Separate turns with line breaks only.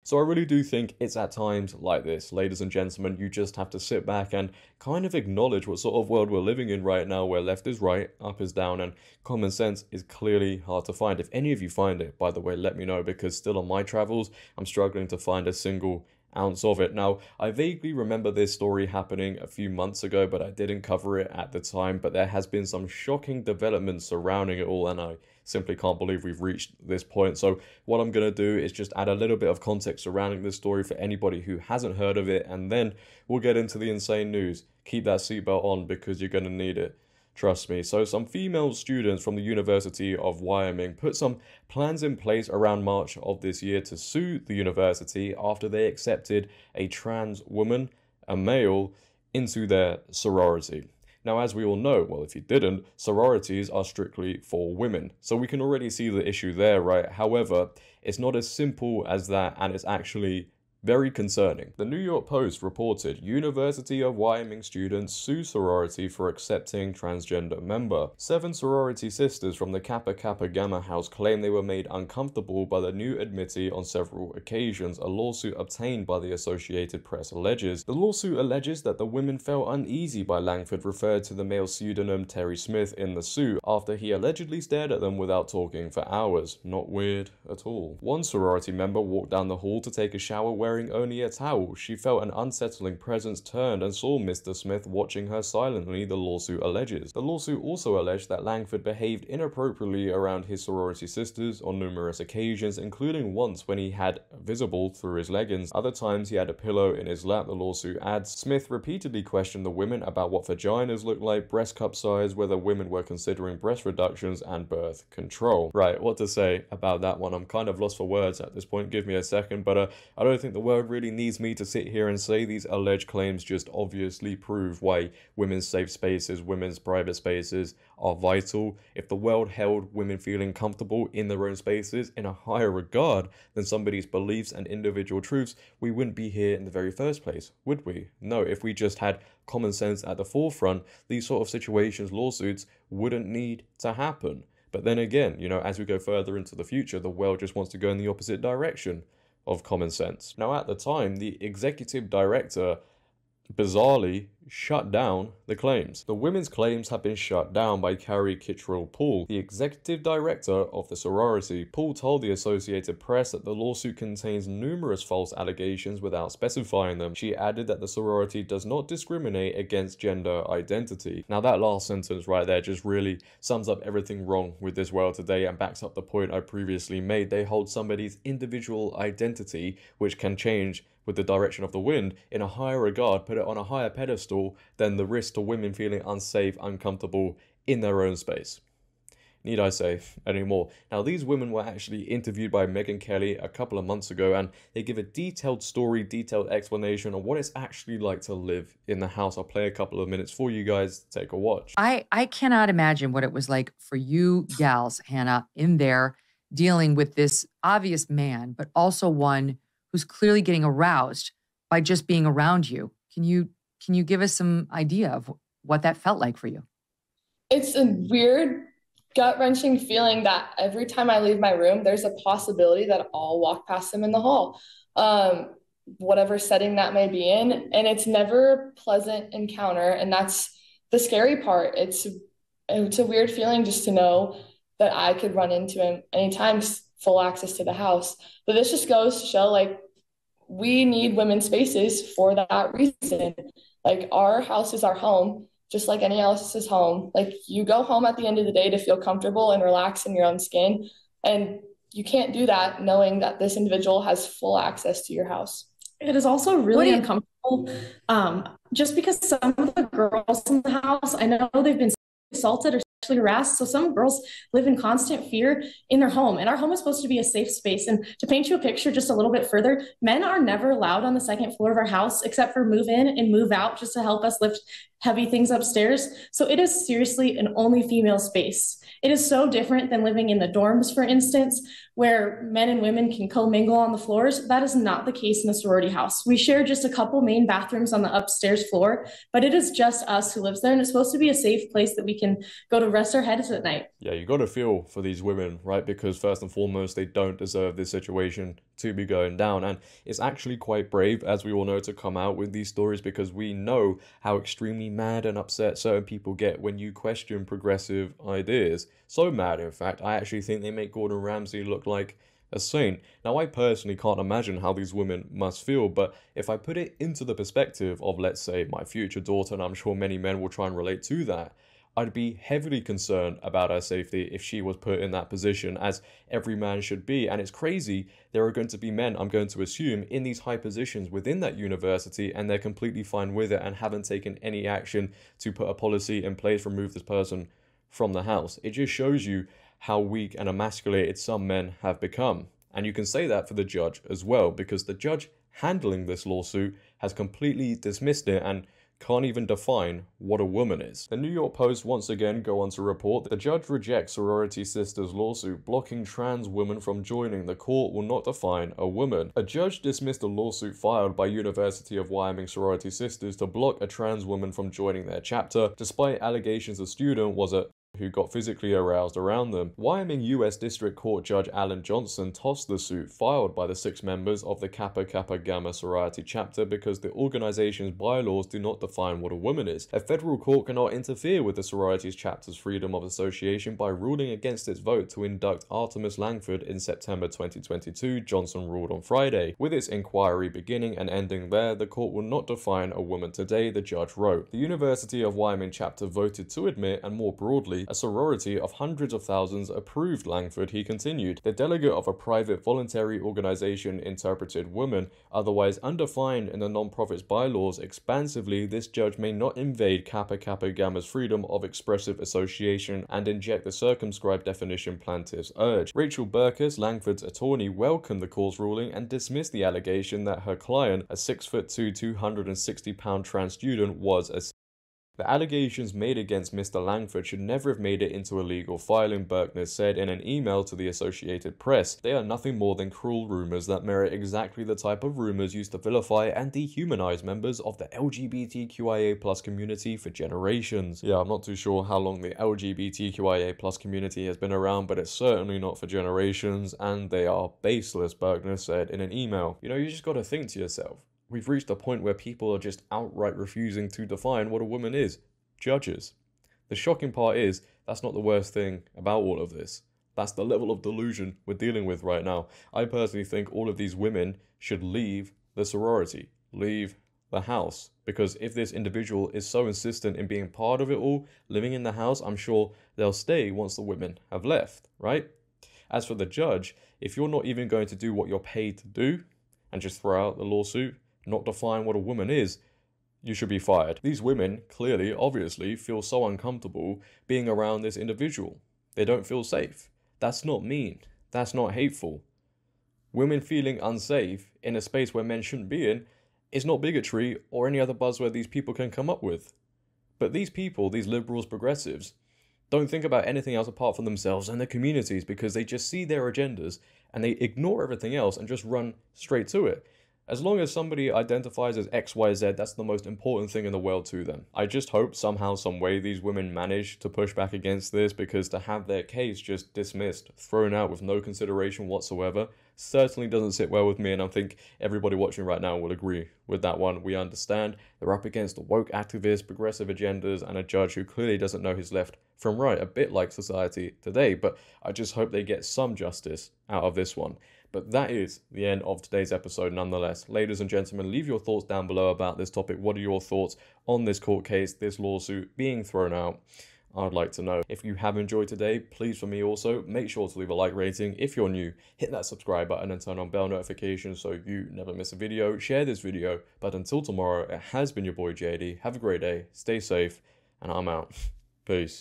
So I really do think it's at times like this, ladies and gentlemen, you just have to sit back and kind of acknowledge what sort of world we're living in right now, where left is right, up is down, and common sense is clearly hard to find. If any of you find it, by the way, let me know, because still on my travels, I'm struggling to find a single ounce of it. Now, I vaguely remember this story happening a few months ago, but I didn't cover it at the time. But there has been some shocking developments surrounding it all, and I simply can't believe we've reached this point. So what I'm going to do is just add a little bit of context surrounding this story for anybody who hasn't heard of it, and then we'll get into the insane news. Keep that seatbelt on because you're going to need it. Trust me. So some female students from the University of Wyoming put some plans in place around March of this year to sue the university after they accepted a trans woman, a male, into their sorority. Now, as we all know, well, if you didn't, sororities are strictly for women. So we can already see the issue there, right? However, it's not as simple as that, and it's actually very concerning. The New York Post reported University of Wyoming students sue sorority for accepting transgender member. 7 sorority sisters from the Kappa Kappa Gamma house claim they were made uncomfortable by the new admittee on several occasions, a lawsuit obtained by the Associated Press alleges. The lawsuit alleges that the women felt uneasy by Langford referred to the male pseudonym Terry Smith in the suit after he allegedly stared at them without talking for hours. Not weird at all. One sorority member walked down the hall to take a shower wearing only a towel. She felt an unsettling presence, turned and saw Mr. Smith watching her silently, the lawsuit alleges. The lawsuit also alleged that Langford behaved inappropriately around his sorority sisters on numerous occasions, including once when he had visible through his leggings. Other times he had a pillow in his lap, the lawsuit adds. Smith repeatedly questioned the women about what vaginas looked like, breast cup size, whether women were considering breast reductions, and birth control. Right, what to say about that one? I'm kind of lost for words at this point. Give me a second, but I don't think the world really needs me to sit here and say these alleged claims just obviously prove why women's safe spaces, women's private spaces are vital. If the world held women feeling comfortable in their own spaces in a higher regard than somebody's beliefs and individual truths, we wouldn't be here in the very first place, would we? No, if we just had common sense at the forefront, these sort of situations, lawsuits, wouldn't need to happen. But then again, you know, as we go further into the future, the world just wants to go in the opposite direction of common sense. Now, at the time, the executive director bizarrely shut down the claims. The women's claims have been shut down by Carrie Kittrell Poole, the executive director of the sorority. Poole told the Associated Press that the lawsuit contains numerous false allegations without specifying them. She added that the sorority does not discriminate against gender identity. Now, that last sentence right there just really sums up everything wrong with this world today and backs up the point I previously made. They hold somebody's individual identity, which can change with the direction of the wind, in a higher regard, put it on a higher pedestal than the risk to women feeling unsafe, uncomfortable in their own space. Need I say anymore? Now, these women were actually interviewed by Megyn Kelly a couple of months ago, and they give a detailed story, detailed explanation on what it's actually like to live in the house. I'll play a couple of minutes for you guys to take a watch.
I cannot imagine what it was like for you gals, Hannah, in there dealing with this obvious man, but also one who's clearly getting aroused by just being around you. Can you give us some idea of what that felt like for you?
It's a weird, gut-wrenching feeling that every time I leave my room, there's a possibility that I'll walk past him in the hall, whatever setting that may be in. And it's never a pleasant encounter. And that's the scary part. It's a weird feeling just to know that I could run into him anytime, full access to the house. But this just goes to show, like, we need women's spaces for that reason. Like, our house is our home, just like any else's home. Like, you go home at the end of the day to feel comfortable and relax in your own skin. And you can't do that knowing that this individual has full access to your house.
It is also really uncomfortable, just because some of the girls in the house, I know they've been assaulted or sexually harassed. So some girls live in constant fear in their home, and our home is supposed to be a safe space. And to paint you a picture just a little bit further, men are never allowed on the second floor of our house except for move in and move out, just to help us lift heavy things upstairs. So it is seriously an only female space. It is so different than living in the dorms, for instance, where men and women can commingle on the floors. That is not the case in a sorority house. We share just a couple main bathrooms on the upstairs floor, but it is just us who lives there, and it's supposed to be a safe place that we can go to to rest our heads at night.
Yeah, you got to feel for these women, right? Because first and foremost, they don't deserve this situation to be going down. And it's actually quite brave, as we all know, to come out with these stories, because we know how extremely mad and upset certain people get when you question progressive ideas. So mad, in fact, I actually think they make Gordon Ramsay look like a saint. Now, I personally can't imagine how these women must feel, but if I put it into the perspective of, let's say, my future daughter, and I'm sure many men will try and relate to that, I'd be heavily concerned about her safety if she was put in that position, as every man should be. And it's crazy, there are going to be men, I'm going to assume, in these high positions within that university, and they're completely fine with it and haven't taken any action to put a policy in place, remove this person from the house. It just shows you how weak and emasculated some men have become. And you can say that for the judge as well, because the judge handling this lawsuit has completely dismissed it and can't even define what a woman is. The New York Post once again go on to report that the judge rejects sorority sisters' lawsuit blocking trans women from joining. The court will not define a woman. A judge dismissed a lawsuit filed by University of Wyoming sorority sisters to block a trans woman from joining their chapter, despite allegations the student was a who got physically aroused around them. Wyoming U.S. District Court Judge Alan Johnson tossed the suit filed by the 6 members of the Kappa Kappa Gamma sorority chapter because the organization's bylaws do not define what a woman is. A federal court cannot interfere with the sorority's chapter's freedom of association by ruling against its vote to induct Artemis Langford in September 2022, Johnson ruled on Friday. With its inquiry beginning and ending there, the court will not define a woman today, the judge wrote. The University of Wyoming chapter voted to admit, and more broadly, a sorority of hundreds of thousands approved Langford, he continued. The delegate of a private voluntary organization interpreted woman, otherwise undefined in the non-profit's bylaws expansively. This judge may not invade Kappa Kappa Gamma's freedom of expressive association and inject the circumscribed definition plaintiffs urge. Rachel Burkus, Langford's attorney, welcomed the court's ruling and dismissed the allegation that her client, a 6'2", 260-pound trans student, was a The allegations made against Mr. Langford should never have made it into a legal filing, Berkner said in an email to the Associated Press. They are nothing more than cruel rumors that merit exactly the type of rumors used to vilify and dehumanize members of the LGBTQIA+ community for generations. Yeah, I'm not too sure how long the LGBTQIA+ community has been around, but it's certainly not for generations, and they are baseless, Berkner said in an email. You know, you just gotta think to yourself. We've reached a point where people are just outright refusing to define what a woman is. Judges. The shocking part is, that's not the worst thing about all of this. That's the level of delusion we're dealing with right now. I personally think all of these women should leave the sorority, leave the house. Because if this individual is so insistent in being part of it all, living in the house, I'm sure they'll stay once the women have left, right? As for the judge, if you're not even going to do what you're paid to do, and just throw out the lawsuit, not define what a woman is, you should be fired. These women clearly, obviously, feel so uncomfortable being around this individual. They don't feel safe. That's not mean. That's not hateful. Women feeling unsafe in a space where men shouldn't be in is not bigotry or any other buzzword these people can come up with. But these people, these liberals, progressives, don't think about anything else apart from themselves and their communities, because they just see their agendas and they ignore everything else and just run straight to it. As long as somebody identifies as XYZ, that's the most important thing in the world to them. I just hope somehow, some way, these women manage to push back against this, because to have their case just dismissed, thrown out with no consideration whatsoever, certainly doesn't sit well with me, and I think everybody watching right now will agree with that one. We understand they're up against woke activists, progressive agendas, and a judge who clearly doesn't know his left from right, a bit like society today, but I just hope they get some justice out of this one. But that is the end of today's episode nonetheless. Ladies and gentlemen, leave your thoughts down below about this topic. What are your thoughts on this court case, this lawsuit being thrown out? I'd like to know. If you have enjoyed today, please for me also, make sure to leave a like rating. If you're new, hit that subscribe button and turn on bell notifications so you never miss a video. Share this video. But until tomorrow, it has been your boy JD. Have a great day, stay safe, and I'm out. Peace.